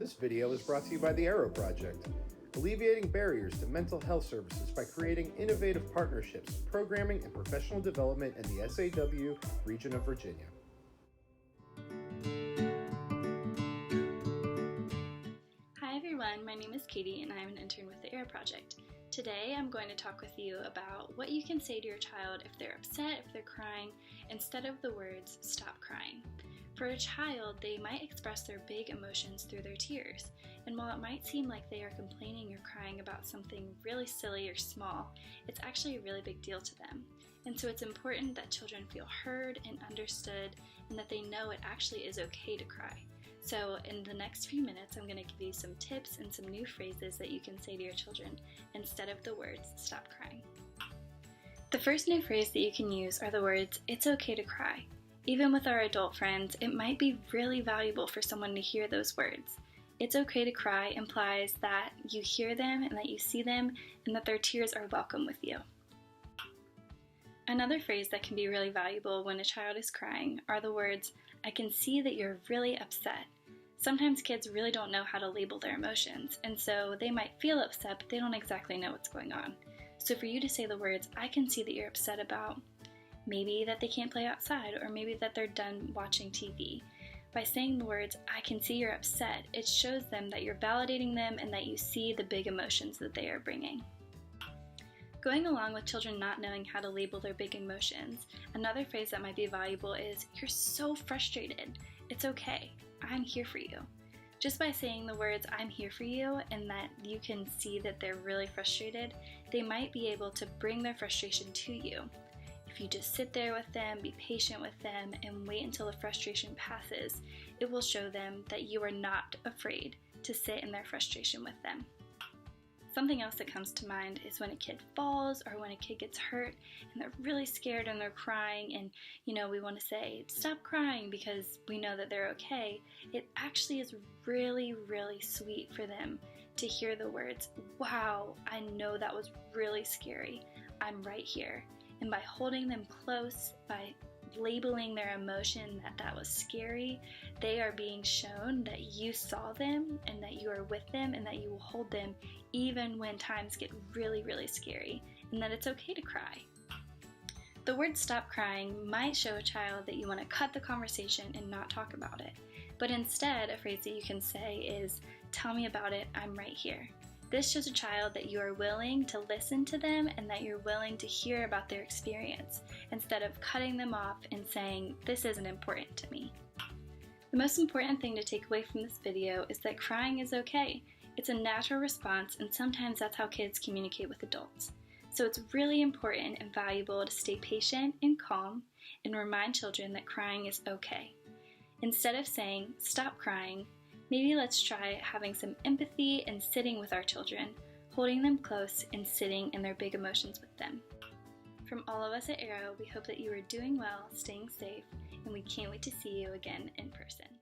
This video is brought to you by the Arrow Project, alleviating barriers to mental health services by creating innovative partnerships, programming, and professional development in the SAW region of Virginia. Hi everyone, my name is Katie and I'm an intern with the Arrow Project. Today I'm going to talk with you about what you can say to your child if they're upset, if they're crying, instead of the words, "stop crying." For a child, they might express their big emotions through their tears. And while it might seem like they are complaining or crying about something really silly or small, it's actually a really big deal to them. And so it's important that children feel heard and understood and that they know it actually is okay to cry. So in the next few minutes, I'm going to give you some tips and some new phrases that you can say to your children instead of the words, "stop crying." The first new phrase that you can use are the words, "it's okay to cry." Even with our adult friends, it might be really valuable for someone to hear those words. "It's okay to cry" implies that you hear them and that you see them and that their tears are welcome with you. Another phrase that can be really valuable when a child is crying are the words, "I can see that you're really upset." Sometimes kids really don't know how to label their emotions, and so they might feel upset, but they don't exactly know what's going on. So for you to say the words, "I can see that you're upset about," maybe that they can't play outside, or maybe that they're done watching TV. By saying the words, "I can see you're upset," it shows them that you're validating them and that you see the big emotions that they are bringing. Going along with children not knowing how to label their big emotions, another phrase that might be valuable is, "You're so frustrated. It's okay. I'm here for you." Just by saying the words, "I'm here for you," and that you can see that they're really frustrated, they might be able to bring their frustration to you. If you just sit there with them, be patient with them, and wait until the frustration passes, it will show them that you are not afraid to sit in their frustration with them. Something else that comes to mind is when a kid falls or when a kid gets hurt and they're really scared and they're crying and, we want to say, "stop crying," because we know that they're okay. It actually is really, really sweet for them to hear the words, "Wow, I know that was really scary. I'm right here." And by holding them close, by labeling their emotion that was scary, they are being shown that you saw them and that you are with them and that you will hold them even when times get really, really scary, and that it's okay to cry. The word "stop crying" might show a child that you want to cut the conversation and not talk about it. But instead, a phrase that you can say is, "Tell me about it, I'm right here." This shows a child that you are willing to listen to them and that you're willing to hear about their experience, instead of cutting them off and saying, "This isn't important to me." The most important thing to take away from this video is that crying is okay. It's a natural response, and sometimes that's how kids communicate with adults. So it's really important and valuable to stay patient and calm and remind children that crying is okay. Instead of saying, "stop crying," maybe let's try having some empathy and sitting with our children, holding them close and sitting in their big emotions with them. From all of us at Arrow, we hope that you are doing well, staying safe, and we can't wait to see you again in person.